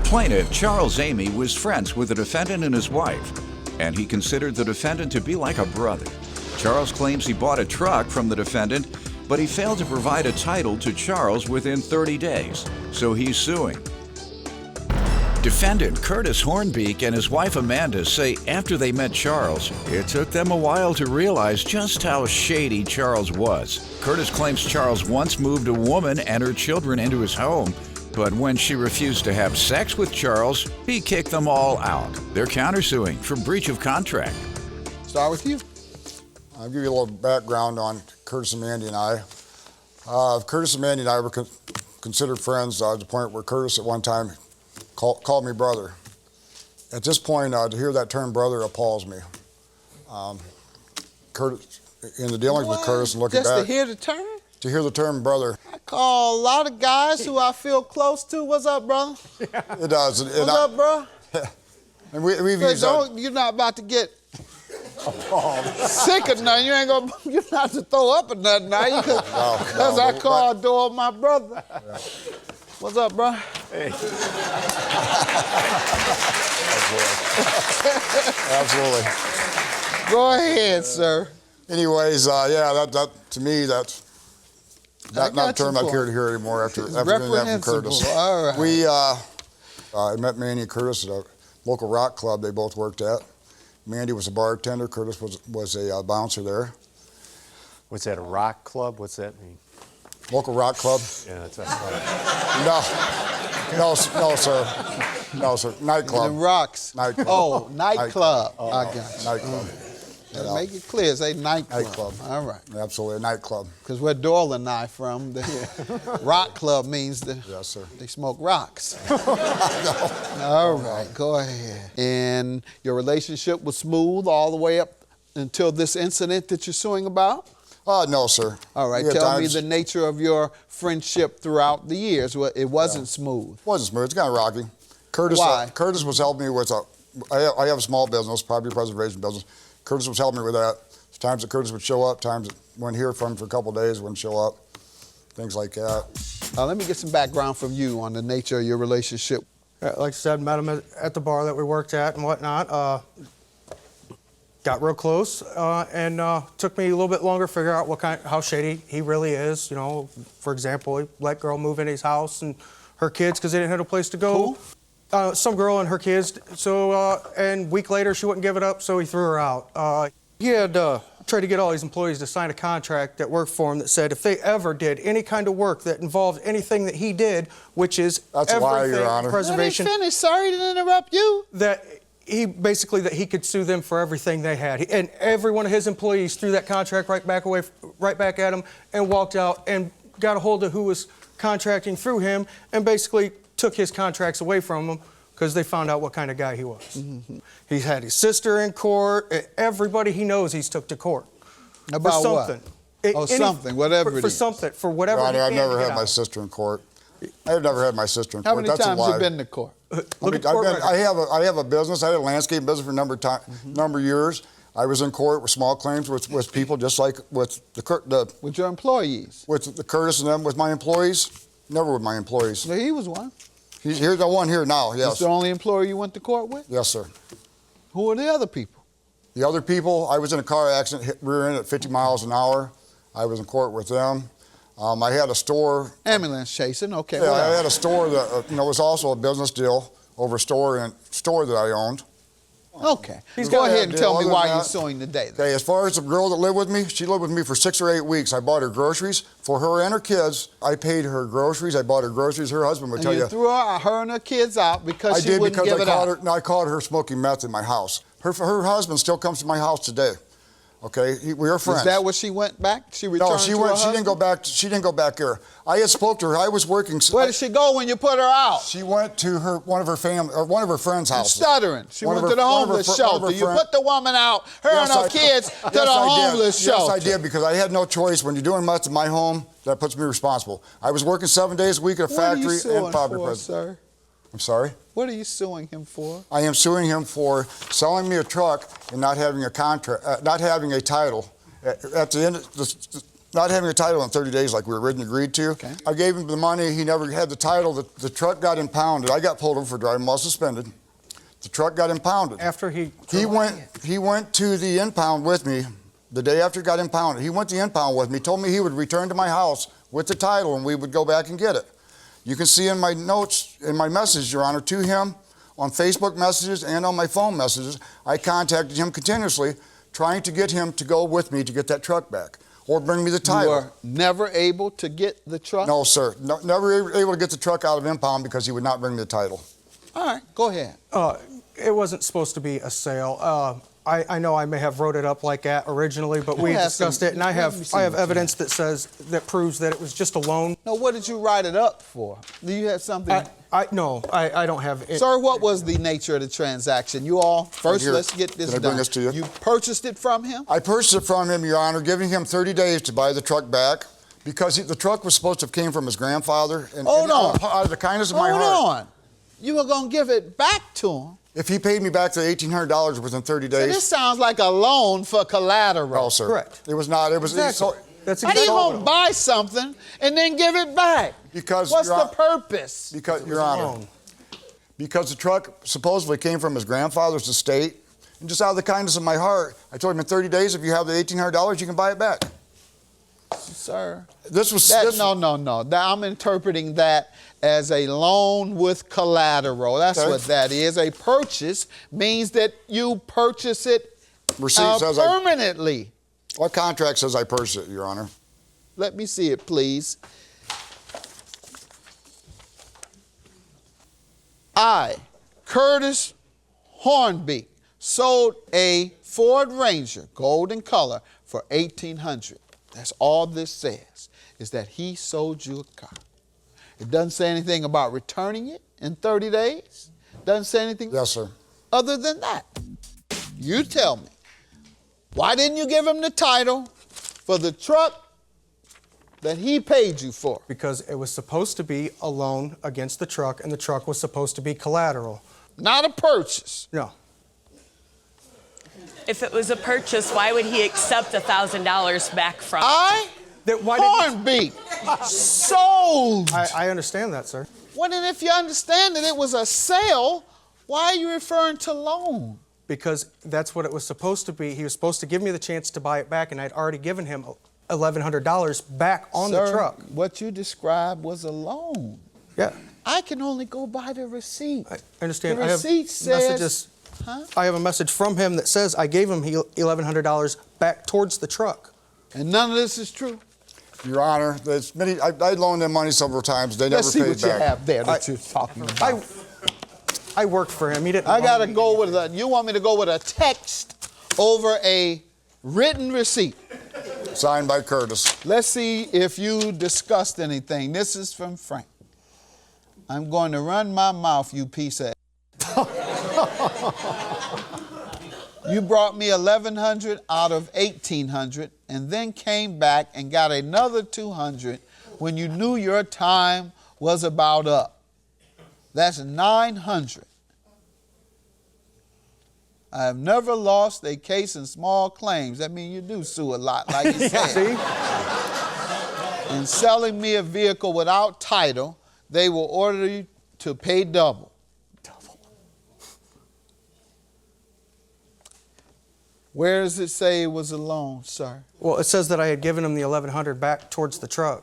Plaintiff Charles Amy was friends with the defendant and his wife, and he considered the defendant to be like a brother. Charles claims he bought a truck from the defendant, but he failed to provide a title to Charles within 30 days, so he's suing. Defendant Curtis Hornbeak and his wife Amanda say after they met Charles, it took them a while to realize just how shady Charles was. Curtis claims Charles once moved a woman and her children into his home, but when she refused to have sex with Charles, he kicked them all out. They're countersuing for breach of contract. Start with you. I'll give you a little background on Curtis and Mandy and I. Curtis and Mandy and I were considered friends to the point where Curtis at one time called me brother. At this point, to hear that term brother appalls me. Curtis, in the dealings with Curtis and looking back. Just to hear the term? To hear the term brother. I call a lot of guys who I feel close to. What's up, brother? It does. What's up, bro? And we've used that. You're not about to get sick or nothing. You're not to throw up or nothing now. Because I call adore my brother. Yeah. What's up, bro? Hey. Absolutely. Go ahead, sir. Anyways, yeah, that to me, that's not a term I care to hear anymore after doing that from Curtis. All right. I met Mandy and Curtis at a local rock club they both worked at. Mandy was a bartender. Curtis was a bouncer there. What's that, a rock club? What's that mean? Local rock club? Yeah, that's right. No, sir. No, sir. Nightclub. The rocks. Nightclub. Oh, nightclub. I got you. Nightclub. Make it clear, say nightclub. Nightclub. All right. Absolutely, a nightclub. Because where Doyle and I from, the rock club means yes, sir. They smoke rocks. All right, go ahead. And your relationship was smooth all the way up until this incident that you're suing about? No, sir. All right, tell me the nature of your friendship throughout the years. Well, it wasn't smooth. It wasn't smooth. It's kind of rocky. Why? Curtis was helping me with I have a small business, property preservation business. Curtis was helping me with that. There's times that Curtis would show up, times that wouldn't hear from him for a couple of days, wouldn't show up, things like that. Let me get some background from you on the nature of your relationship. Like I said, met him at the bar that we worked at and whatnot. Got real close, and took me a little bit longer to figure out how shady he really is. You know, for example, he let girl move in his house and her kids because they didn't have a place to go. Who? Some girl and her kids. So, and a week later, she wouldn't give it up, so he threw her out. He had tried to get all his employees to sign a contract that worked for him that said if they ever did any kind of work that involved anything that he did, which is everything preservation. Let me finish. Sorry to interrupt you. That he could sue them for everything they had. And every one of his employees threw that contract right back at him and walked out and got a hold of who was contracting through him and basically took his contracts away from him because they found out what kind of guy he was. Mm-hmm. He's had his sister in court. Everybody he knows he's took to court. About for something. What? Something, whatever it is. For something, for whatever. Ronnie, I've never had my sister in court. I've never had my sister in How court. many That's times a lie. you been to court? I have a business. I had a landscape business for a number of years. I was in court with small claims with people just like with with your employees. With the Curtis and them, with my employees. Never with my employees. No, he was one. Here's the one here now, yes. He's the only employer you went to court with? Yes, sir. Who are the other people? The other people, I was in a car accident, hit rear end at 50 miles an hour. I was in court with them. I had a store. Ambulance chasing, okay. Yeah, I had a store that was also a business deal over a store that I owned. Okay. Go ahead and tell me why you're suing today. Okay, as far as the girl that lived with me, she lived with me for 6 or 8 weeks. I bought her groceries for her and her kids. I paid her groceries. I bought her groceries. Her husband would tell you. You threw her and her kids out because she wouldn't give it up. I caught her smoking meth in my house. Her husband still comes to my house today. Okay, we are friends. Is that what she went back? She returned No, she didn't go back. She didn't go back here. I had spoke to her. I was working. Where did she go when you put her out? She went to one of her friends' houses. You're stuttering. She went to the homeless shelter. You put the woman out, and her kids, to the homeless shelter. Yes, I did, because I had no choice. When you're doing meth in my home, that puts me responsible. I was working 7 days a week at a factory and property preservation. Sir? I'm sorry? What are you suing him for? I am suing him for selling me a truck and not having a contract, not having a title. At the end, not having a title in 30 days like we originally agreed to. Okay. I gave him the money. He never had the title. The truck got impounded. I got pulled over for driving while suspended. The truck got impounded. After he went to the impound with me the day after it got impounded. He went to the impound with me, told me he would return to my house with the title and we would go back and get it. You can see in my notes, in my message, Your Honor, to him on Facebook messages and on my phone messages, I contacted him continuously trying to get him to go with me to get that truck back or bring me the title. You were never able to get the truck? No, sir. No, never able to get the truck out of impound because he would not bring me the title. All right, go ahead. It wasn't supposed to be a sale. I know I may have wrote it up like that originally, but we discussed it, and I have evidence that proves that it was just a loan. No, what did you write it up for? Do you have something? No, I don't have it. Sir, what was the nature of the transaction? You all, first Here, let's get this can I done. bring this to you? You purchased it from him? I purchased it from him, Your Honor, giving him 30 days to buy the truck back because the truck was supposed to have came from his grandfather. And, Hold on. Out of the kindness of my heart. Hold on. You were going to give it back to him. If he paid me back the $1,800 within 30 days. So this sounds like a loan for collateral. No, sir. Correct. It was not. It was Exactly. That's How do you exactly going to buy something and then give it back? Because what's Your the Hon- purpose? Because, It Your was a Honor, loan. because the truck supposedly came from his grandfather's estate, and just out of the kindness of my heart, I told him in 30 days, if you have the $1,800, you can buy it back. Sir. This was No. I'm interpreting that as a loan with collateral. That's Okay. what that is. A purchase means that you purchase it receipt says permanently. what contract says I purchased it, Your Honor? Let me see it, please. I, Curtis Hornby, sold a Ford Ranger, gold in color, for $1,800. That's all this says, is that he sold you a car. It doesn't say anything about returning it in 30 days. Doesn't say anything Yes, sir. other than that. You tell me, why didn't you give him the title for the truck that he paid you for? Because it was supposed to be a loan against the truck, and the truck was supposed to be collateral. Not a purchase. No. If it was a purchase, why would he accept $1,000 back from? I, Why didn't Hornby, sold. I understand that, sir. Well, then if you understand that it was a sale, why are you referring to loan? Because that's what it was supposed to be. He was supposed to give me the chance to buy it back, and I'd already given him $1,100 back on the truck. What you described was a loan. Yeah, I can only go by the receipt. I understand. The I have receipt says, messages. huh? I have a message from him that says I gave him $1,100 back towards the truck. And none of this is true. Your Honor, I loaned them money several times. They Let's see never what paid back. you have there that you're talking about. I worked for him. He didn't. I gotta loan me. go with you want me to go with a text over a written receipt. Signed by Curtis. Let's see if you discussed anything. This is from Frank. I'm going to run my mouth, you piece of You brought me $1,100 out of $1,800 and then came back and got another $200 when you knew your time was about up. That's $900. I have never lost a case in small claims. That means you do sue a lot, like you said. See? In selling me a vehicle without title, they will order you to pay double. Where does it say it was a loan, sir? Well, it says that I had given him the $1,100 back towards the truck.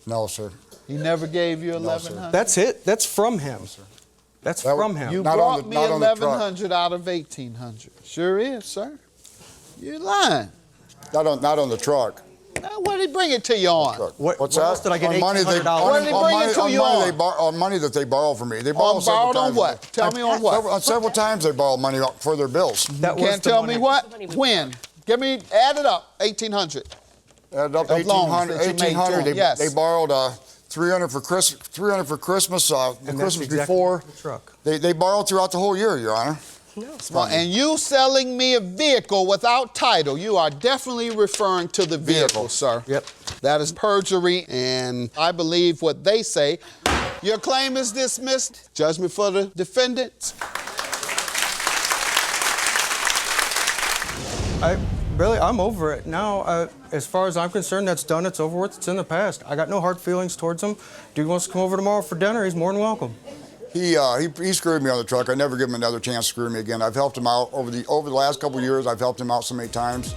No, sir. He never gave you No, sir. $1,100? That's it. That's from him. That's That from was- him. You Not brought on me the truck. $1,100 out of $1,800. Sure is, sir. You're lying. Not on the truck. Now, what did he bring it to you on? What's what that? else did I get On money they- $1,800? What did he bring it to you on? On money that they borrow from me. They borrow On several borrowed on times. what? Tell me on what? Several times they borrow money for their bills. That was Can't the tell money. me what? When? Give me, add it up, $1,800. Added up Of loans that you made to 1,800. them, yes. They borrowed $300 for Christmas. The And that's Christmas exactly before. the truck. They borrowed throughout the whole year, Your Honor. Well, and you selling me a vehicle without title, you are definitely referring to the vehicle, sir. Yep. That is perjury, and I believe what they say. Your claim is dismissed. Judgment for the defendant. Really, I'm over it now. As far as I'm concerned, that's done. It's over with. It's in the past. I got no hard feelings towards him. Dude wants to come over tomorrow for dinner. He's more than welcome. He screwed me on the truck. I never give him another chance to screw me again. I've helped him out over the last couple of years. I've helped him out so many times.